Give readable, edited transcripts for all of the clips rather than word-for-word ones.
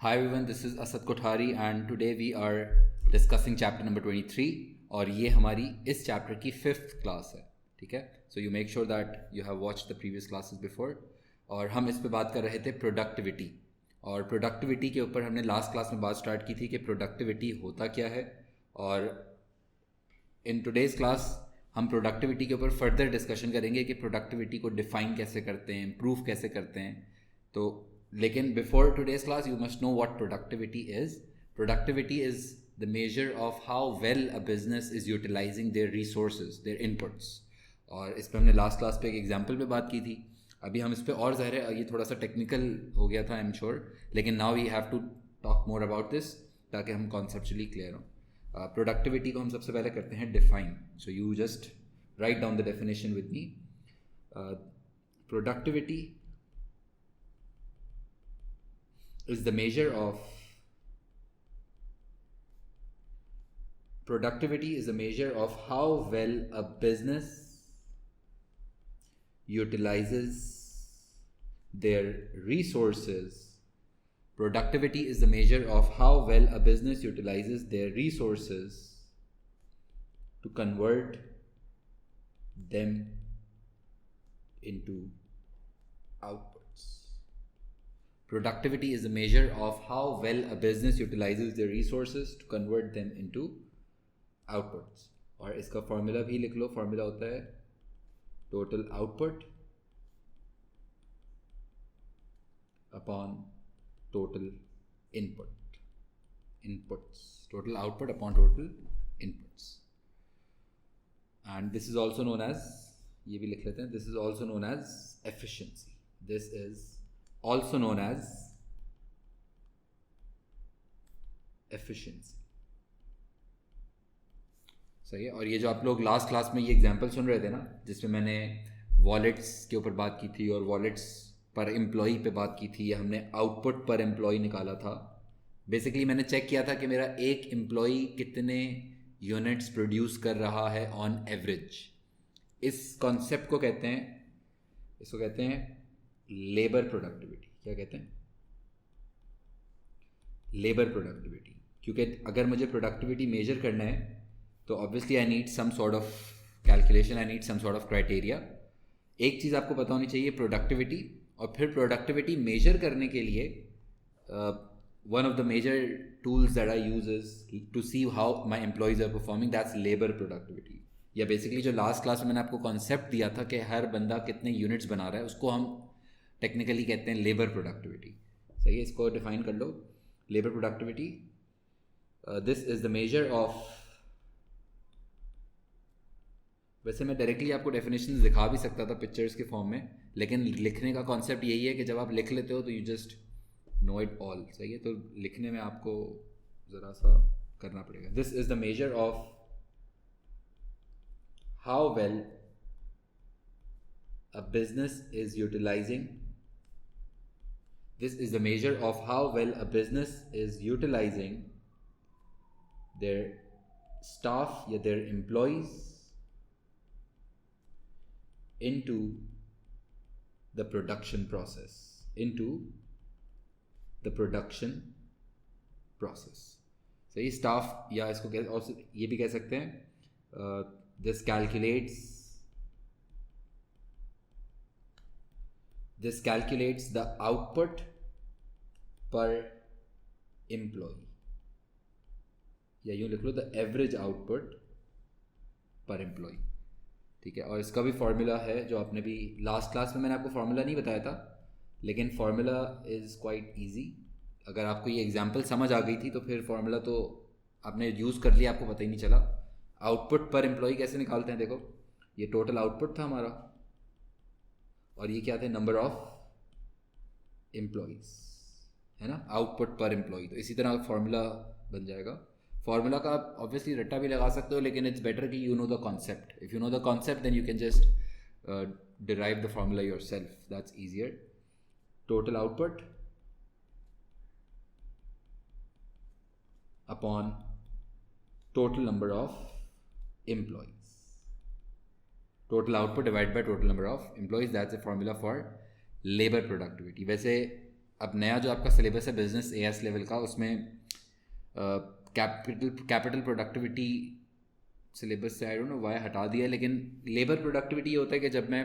Hi everyone, this is Asad Kothari and today we are discussing chapter number 23 और ये हमारी इस chapter की 5th क्लास है. ठीक है, so you make sure that you have watched the previous classes before. और हम इस पे बात कर रहे थे प्रोडक्टिविटी. और प्रोडक्टिविटी के ऊपर हमने लास्ट क्लास में बात स्टार्ट की थी कि प्रोडक्टिविटी होता क्या है. और इन टुडेज़ क्लास हम प्रोडक्टिविटी के ऊपर फर्दर डिस्कशन करेंगे कि प्रोडक्टिविटी को डिफ़ाइन कैसे करते हैं, इम्प्रूव कैसे करते हैं. तो लेकिन before today's class you must know what productivity is. Productivity is the measure of how well a business is utilising their resources, their inputs. और इस पर हमने लास्ट क्लास पे एक एग्जांपल पे बात की थी. अभी हम इस पर और ज़ाहिर है ये थोड़ा सा टेक्निकल हो गया था आई एम श्योर, लेकिन now we have to talk more about this ताकि हम कॉन्सेप्चुअली क्लियर हों. प्रोडक्टिविटी को हम सबसे पहले करते हैं define. So you just write down the definition with me. Productivity is the measure of productivity is a measure of how well a business utilizes their resources. Productivity is the measure of how well a business utilizes their resources to convert them into output. Productivity is a measure of how well a business utilizes their resources to convert them into outputs. और इसका formula भी लिख लो. Formula होता है total output upon total inputs. Total output upon total inputs. And this is also known as, ये भी लिख लेते हैं, this is also known as efficiency. This is also known as efficiency. सही है. और ये जो आप लोग लास्ट क्लास में ये एग्जांपल सुन रहे थे ना, जिसमें मैंने वॉलेट्स के ऊपर बात की थी और वॉलेट्स पर एम्प्लॉई पे बात की थी, या हमने आउटपुट पर एम्प्लॉई निकाला था. बेसिकली मैंने चेक किया था कि मेरा एक एम्प्लॉई कितने यूनिट्स प्रोड्यूस कर रहा है ऑन एवरेज. इस कॉन्सेप्ट को कहते हैं, इसको कहते हैं लेबर प्रोडक्टिविटी. क्या कहते हैं? Labour productivity. क्योंकि अगर मुझे प्रोडक्टिविटी मेजर करना है तो obviously I need some sort of calculation, I need some sort of criteria. एक चीज़ आपको पता होनी चाहिए, प्रोडक्टिविटी. और फिर प्रोडक्टिविटी मेजर करने के लिए one of the major tools that I use is to see how my employees are performing. That's labour productivity. या बेसिकली जो लास्ट क्लास में मैंने आपको कॉन्सेप्ट दिया था कि हर बंदा कितने यूनिट्स बना रहा है, उसको हम टेक्निकली कहते हैं लेबर प्रोडक्टिविटी. सही है, इसको डिफाइन कर लो. Labour productivity, this is the measure of. वैसे मैं डायरेक्टली आपको डेफिनेशन दिखा भी सकता था पिक्चर्स के फॉर्म में, लेकिन लिखने का कॉन्सेप्ट यही है कि जब आप लिख लेते हो तो you just know it all. सही है, तो लिखने में आपको ज़रा सा करना पड़ेगा. This is the measure of how well a business is utilizing. This is the measure of how well a business is utilizing their staff, या their employees into the production process. Into the production process. सही, staff, या इसको ये भी कह सकते हैं this calculates the output per employee, या यूँ लिख लो the average output per employee. ठीक है, और इसका भी फार्मूला है जो आपने भी लास्ट क्लास में, मैंने आपको फार्मूला नहीं बताया था, लेकिन फार्मूला इज़ क्वाइट ईजी. अगर आपको ये एग्जांपल समझ आ गई थी तो फिर फार्मूला तो आपने यूज़ कर लिया, आपको पता ही नहीं चला. आउटपुट पर एम्प्लॉय कैसे निकालते हैं? देखो, ये टोटल आउटपुट था हमारा और ये क्या थे? नंबर ऑफ एम्प्लॉयज़, है ना, आउटपुट पर एम्प्लॉय. तो इसी तरह फार्मूला बन जाएगा. फार्मूला का आप ऑब्वियसली रट्टा भी लगा सकते हो, लेकिन इट्स बेटर कि you know the concept. If you know the concept then you can just derive the formula yourself. That's easier. Total output upon total number of employees. Total output divided by total number of employees. That's a formula for labor productivity. वैसे अब नया जो आपका syllabus है business as level का, उसमें capital productivity syllabus से I don't know why हटा दिया, लेकिन लेबर प्रोडक्टिविटी ये होता है कि जब मैं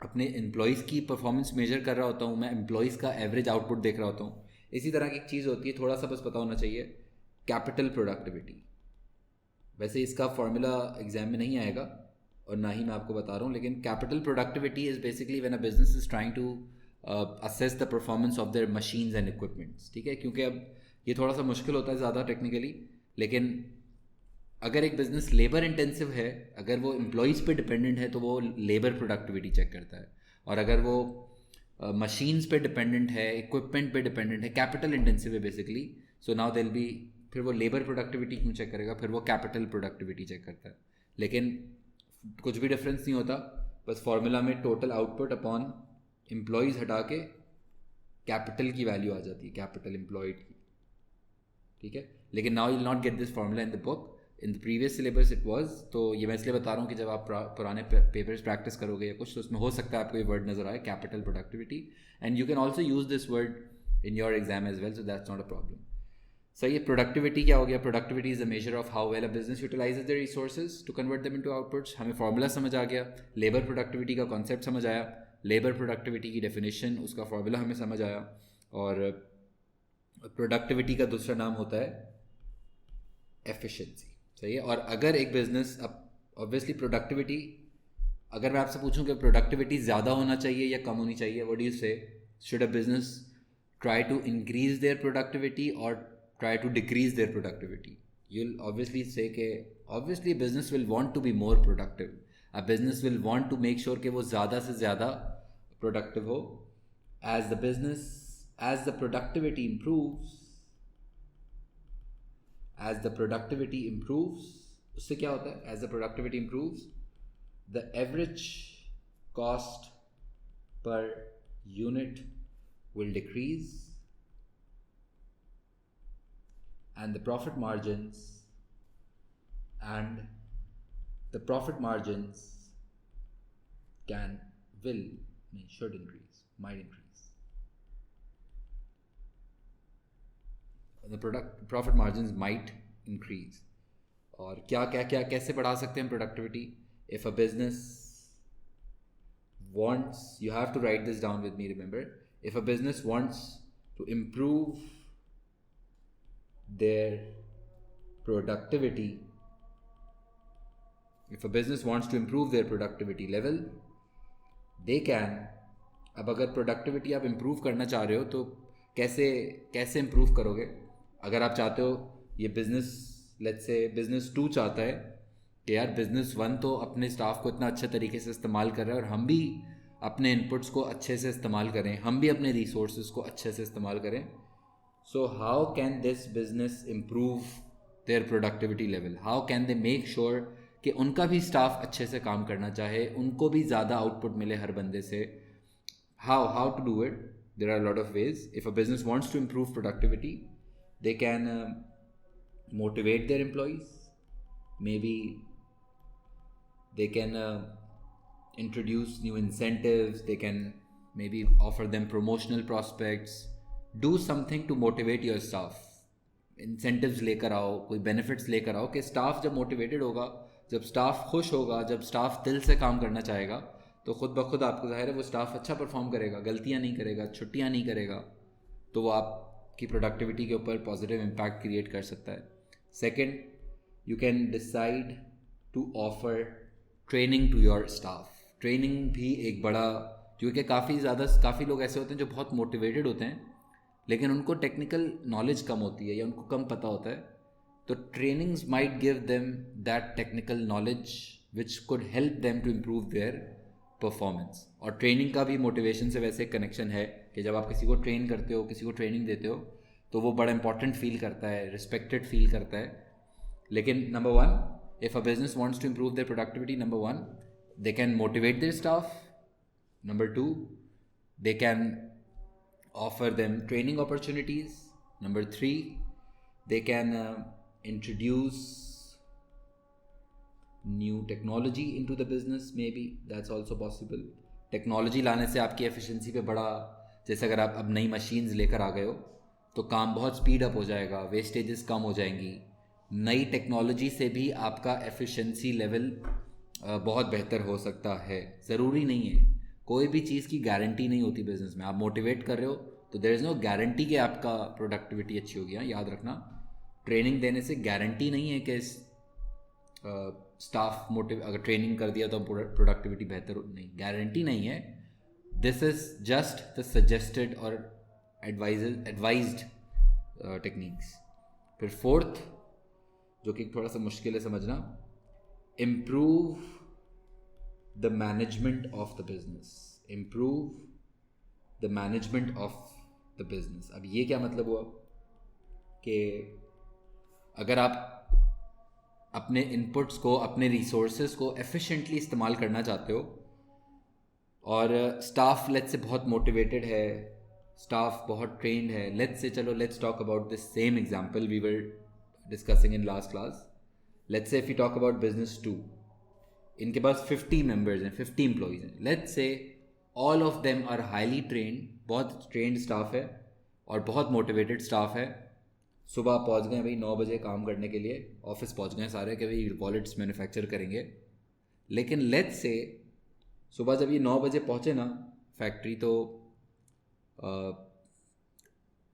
अपने एम्प्लॉयज़ की परफॉर्मेंस मेजर कर रहा होता हूँ, मैं एम्प्लॉयज़ का एवरेज आउटपुट देख रहा होता हूँ, इसी तरह की एक चीज़ होती है, थोड़ा सा बस पता होना चाहिए, कैपिटल प्रोडक्टिविटी। वैसे इसका फॉर्मूला एग्जाम में नहीं आएगा और ना ही मैं आपको बता रहा हूँ, लेकिन capital productivity is basically when a business is trying to assess the performance of their machines and equipments. ठीक है, क्योंकि अब ये थोड़ा सा मुश्किल होता है ज़्यादा टेक्निकली, लेकिन अगर एक बिज़नेस लेबर इंटेंसिव है, अगर वो एम्प्लॉयज़ पे डिपेंडेंट है, तो वो लेबर प्रोडक्टिविटी चेक करता है। और अगर वो मशीन्स पे डिपेंडेंट है, इक्विपमेंट पे डिपेंडेंट है, कैपिटल इंटेंसिव है बेसिकली, सो नाउ देल बी, फिर वो लेबर प्रोडक्टिविटी क्यों चेक करेगा, फिर वो कैपिटल प्रोडक्टिविटी चेक करता है। लेकिन कुछ भी डिफरेंस नहीं होता, बस फार्मूला में टोटल आउटपुट अपॉन एम्प्लॉयज़ हटा के कैपिटल की वैल्यू आ जाती है, कैपिटल एम्प्लॉयड की। ठीक है, लेकिन now you will not get this formula in the book, in the previous syllabus it was. तो ये मैं इसलिए बता रहा हूँ कि जब आप पुराने पेपर्स प्रैक्टिस करोगे या कुछ, तो उसमें हो सकता है आपको ये वर्ड नजर आए, capital productivity, and you can also use this word in your exam as well, so that's not a problem. सही है, प्रोडक्टिविटी क्या हो गया? Productivity is the measure of how well a business utilises the resources to convert them into outputs. हमें formula समझ आ गया, labour productivity का कॉन्सेप्ट समझ आया, लेबर प्रोडक्टिविटी की डेफिनेशन, उसका फॉर्मूला हमें समझ आया, और प्रोडक्टिविटी का दूसरा नाम होता है एफिशिएंसी। सही है, और अगर एक बिजनेस, अब ऑब्वियसली प्रोडक्टिविटी, अगर मैं आपसे पूछूं कि प्रोडक्टिविटी ज़्यादा होना चाहिए या कम होनी चाहिए, व्हाट डू यू से? Should a business try to increase their productivity or try to decrease their productivity? You'll obviously say कि obviously business will want to be more productive. A business will want to make sure कि वो ज़्यादा से ज़्यादा productive हो. As the productivity improves, उससे क्या होता है? As the productivity improves, the average cost per unit will decrease, and the profit margins should increase, might increase. The profit margins might increase. और क्या कैसे बढ़ा सकते हैं productivity? If a business wants, you have to write this down with me, remember, if a business wants to improve their productivity level, they can, अब अगर productivity आप improve करना चाह रहे हो तो कैसे इम्प्रूव करोगे? अगर आप चाहते हो ये बिजनेस, लेट्स से बिजनेस 2 चाहता है कि यार बिजनेस 1 तो अपने स्टाफ को इतना अच्छे तरीके से इस्तेमाल कर रहा है और हम भी अपने इनपुट्स को अच्छे से इस्तेमाल करें, हम भी अपने रिसोर्सेज को अच्छे से इस्तेमाल करें, so how can this business improve their productivity level? How can they make sure कि उनका भी स्टाफ अच्छे से काम करना चाहे, उनको भी ज़्यादा आउटपुट मिले हर बंदे से? How to do it? There are lot of ways. If a business wants to improve productivity, they can motivate their employees, maybe they can introduce new incentives, they can maybe offer them promotional prospects, do something to motivate your staff. incentives लेकर आओ, कोई benefits लेकर आओ कि staff जब motivated होगा, जब staff खुश होगा, जब staff दिल से काम करना चाहेगा, तो खुद ब खुद आपको जाहिर है वो staff अच्छा परफॉर्म करेगा, गलतियाँ नहीं करेगा, छुट्टियाँ नहीं करेगा, तो वो आपकी प्रोडक्टिविटी के ऊपर पॉजिटिव इम्पैक्ट क्रिएट कर सकता है. Second, you can decide to offer training to your staff. Training भी एक बड़ा, क्योंकि काफ़ी लोग ऐसे होते हैं जो बहुत मोटिवेटेड होते हैं लेकिन उनको टेक्निकल नॉलेज कम होती है या उनको कम पता होता है, तो trainings might give them that technical knowledge which could help them to improve their performance. और ट्रेनिंग का भी मोटिवेशन से वैसे कनेक्शन है कि जब आप किसी को ट्रेन करते हो, किसी को ट्रेनिंग देते हो, तो वो बड़ा इंपॉर्टेंट फील करता है, रिस्पेक्टेड फील करता है. लेकिन number 1, if a business wants to improve their productivity, number 1, they can motivate their staff. Number 2, they can offer them training opportunities. Number 3, they can introduce new technology into the business, maybe that's also possible. Technology लाने से आपकी efficiency पे बड़ा जैसे अगर आप अब नई मशीन्स लेकर आ गए हो तो काम बहुत स्पीड अप हो जाएगा, वेस्टेजेस कम हो जाएंगी। नई टेक्नोलॉजी से भी आपका एफिशिएंसी लेवल बहुत बेहतर हो सकता है। ज़रूरी नहीं है, कोई भी चीज़ की गारंटी नहीं होती बिजनेस में। आप मोटिवेट कर रहे हो तो देयर इज़ नो गारंटी कि आपका प्रोडक्टिविटी अच्छी होगी। हाँ, याद रखना, ट्रेनिंग देने से गारंटी नहीं है कि स्टाफ मोटिव अगर ट्रेनिंग कर दिया तो प्रोडक्टिविटी बेहतर नहीं, गारंटी नहीं है। This is just the suggested और एडवाइज्ड टेक्निक्स। फिर फोर्थ, जो कि थोड़ा सा मुश्किल है समझना, improve the management of the business. Improve the management of the business. अब ये क्या मतलब हुआ कि अगर आप अपने इनपुट्स को, अपने रिसोर्सेज को एफिशिएंटली इस्तेमाल करना चाहते हो और स्टाफ लेट्स से बहुत मोटिवेटेड है, स्टाफ बहुत ट्रेंड है, let's talk about this same example we were discussing in last class. Let's say if you talk about business 2, इनके पास 50 मेंबर्स हैं, 50 एम्प्लॉयज़ हैं। Let's say all of them are highly trained, बहुत trained staff है और बहुत motivated staff है। सुबह पहुंच गए भाई 9 बजे काम करने के लिए, ऑफिस पहुंच गए सारे कि भाई वॉलेट्स मैन्युफैक्चर करेंगे। लेकिन लेट्स से सुबह जब ये 9 बजे पहुंचे ना फैक्ट्री, तो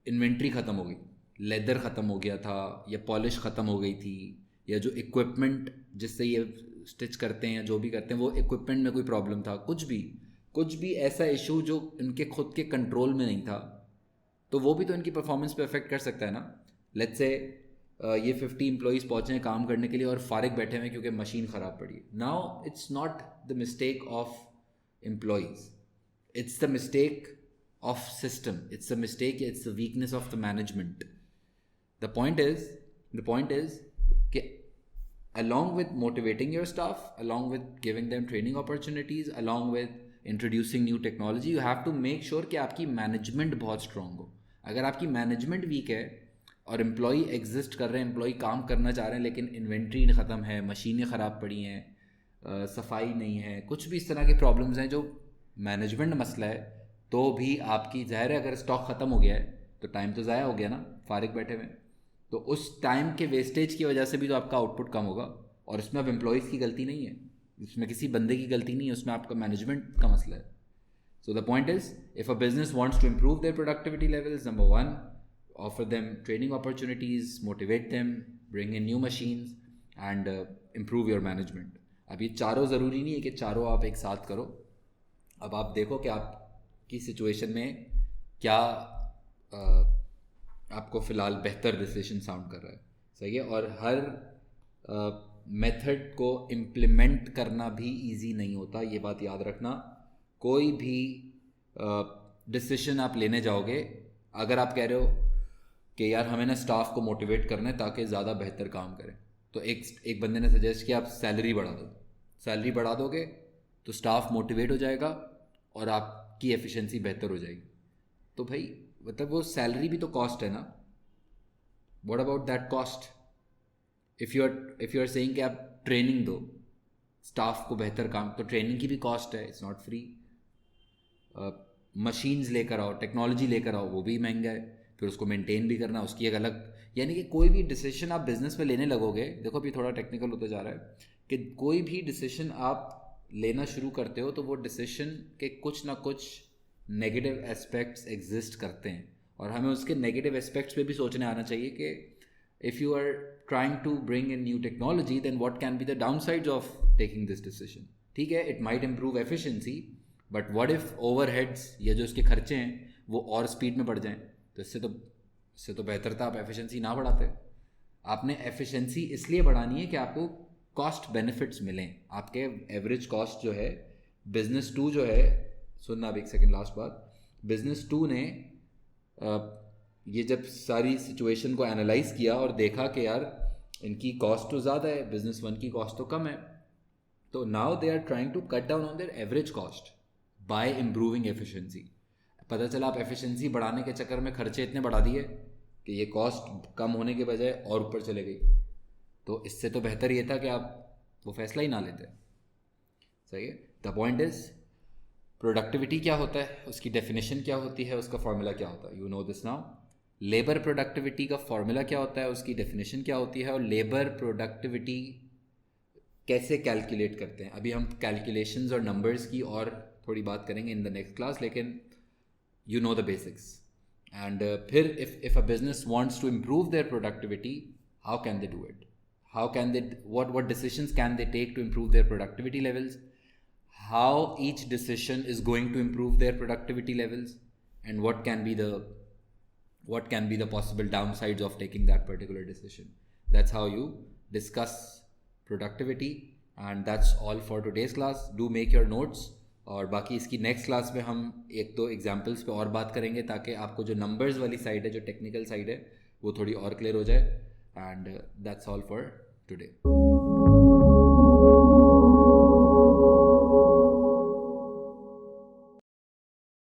इन्वेंट्री ख़त्म हो गई, लेदर ख़त्म हो गया था, या पॉलिश ख़त्म हो गई थी, या जो इक्विपमेंट जिससे ये स्टिच करते हैं या जो भी करते हैं वो इक्विपमेंट में कोई प्रॉब्लम था, कुछ भी ऐसा इशू जो इनके खुद के कंट्रोल में नहीं था, तो वो भी तो इनकी परफॉर्मेंस पे अफेक्ट कर सकता है ना। लेट्स से ये 50 एम्प्लॉयज़ पहुँचे हैं काम करने के लिए और फारिग बैठे हुए क्योंकि मशीन ख़राब पड़ी है। Now it's not the mistake of employees, it's the mistake of system, it's the weakness of the management. The point is कि along with motivating your staff, along with giving them training opportunities, along with introducing new technology, you have to make sure कि आपकी management बहुत strong हो। अगर आपकी management weak है और employee exist कर रहे हैं, एम्प्लॉई काम करना चाह रहे हैं, लेकिन इन्वेंट्री ख़त्म है, मशीनें ख़राब पड़ी हैं, सफाई नहीं है, कुछ भी इस तरह के प्रॉब्लम्स हैं जो मैनेजमेंट मसला है, तो भी आपकी ज़ाहिर है अगर स्टॉक ख़त्म हो गया है तो टाइम तो ज़ाया हो गया ना फारिग बैठे हुए। तो उस टाइम के वेस्टेज की वजह से भी तो आपका आउटपुट कम होगा, और उसमें अब एम्प्लॉयज़ की गलती नहीं है, उसमें किसी बंदे की गलती नहीं है, उसमें आपका मैनेजमेंट का मसला है। So the point is, if a business wants to improve their productivity levels, number 1, offer them training opportunities, motivate them, bring in new machines and improve your management. अब ये चारों ज़रूरी नहीं है कि चारों आप एक साथ करो। अब आप देखो कि आपकी सिचुएशन में क्या आपको फ़िलहाल बेहतर डिसीजन साउंड कर रहा है, सही है। और हर मेथड को इम्प्लीमेंट करना भी इजी नहीं होता, ये बात याद रखना। कोई भी डिसीजन आप लेने जाओगे, अगर आप कह रहे हो कि यार हमें ना स्टाफ को मोटिवेट करना है ताकि ज़्यादा बेहतर काम करें, तो एक बंदे ने सजेस्ट किया आप सैलरी बढ़ा दो। सैलरी बढ़ा दोगे तो स्टाफ मोटिवेट हो जाएगा और आपकी एफिशिएंसी बेहतर हो जाएगी। तो भाई मतलब वो सैलरी भी तो कॉस्ट है ना। What about that cost? If you are saying कि आप ट्रेनिंग दो स्टाफ को बेहतर काम, तो ट्रेनिंग की भी कॉस्ट है, इट्स नॉट फ्री। मशीन्स लेकर आओ, टेक्नोलॉजी लेकर आओ, वो भी महंगा है, फिर उसको मेंटेन भी करना, उसकी एक अलग। यानी कि कोई भी डिसीजन आप बिजनेस में लेने लगोगे, देखो अभी थोड़ा टेक्निकल होता जा रहा है, कि कोई भी डिसीजन आप लेना शुरू करते हो तो वो डिसीजन के कुछ ना कुछ नेगेटिव एस्पेक्ट्स एग्जिस्ट करते हैं, और हमें उसके नेगेटिव एस्पेक्ट्स पे भी सोचने आना चाहिए कि if you are trying to bring in new technology, then what can be the down sides of taking this decision. ठीक है, it might improve efficiency, but what if overheads या जो इसके खर्चे हैं वो और स्पीड में बढ़ जाएं, तो इससे तो बेहतर था आप एफिशिएंसी ना बढ़ाते। आपने एफिशिएंसी इसलिए बढ़ानी है कि आपको कॉस्ट बेनिफिट्स मिलें। आपके एवरेज कॉस्ट जो है, बिजनेस 2 जो है, सुनना अब एक सेकंड लास्ट बात, बिजनेस 2 ने ये जब सारी सिचुएशन को एनालाइज किया और देखा कि यार इनकी कॉस्ट तो ज़्यादा है, बिजनेस 1 की कॉस्ट तो कम है, तो now they are trying to cut down on their average cost by improving efficiency. पता चला आप एफिशिएंसी बढ़ाने के चक्कर में खर्चे इतने बढ़ा दिए कि ये कॉस्ट कम होने के बजाय और ऊपर चले गई। तो इससे तो बेहतर ये था कि आप वो फैसला ही ना लेते। सही है। द पॉइंट इज प्रोडक्टिविटी क्या होता है, उसकी डेफिनेशन क्या होती है, उसका फॉर्मूला क्या होता है, you know this now. Labour productivity का फॉर्मूला क्या होता है, उसकी डेफिनेशन क्या होती है, और लेबर प्रोडक्टिविटी कैसे कैलकुलेट करते हैं। अभी हम कैलकुलेशंस और नंबर्स की और थोड़ी बात करेंगे इन द नेक्स्ट क्लास, लेकिन you know the basics. And फिर if a business wants to improve their productivity, how can they do it? How can they, what decisions can they take to improve their productivity levels? How each decision is going to improve their productivity levels, and what can be the possible downsides of taking that particular decision. That's how you discuss productivity, and that's all for today's class. Do make your notes, और बाकी इसकी next class में हम एक दो examples पे और बात करेंगे, ताकि आपको जो नंबर्स वाली साइड है, जो टेक्निकल साइड है, वो थोड़ी और क्लियर हो जाए। And that's all for today.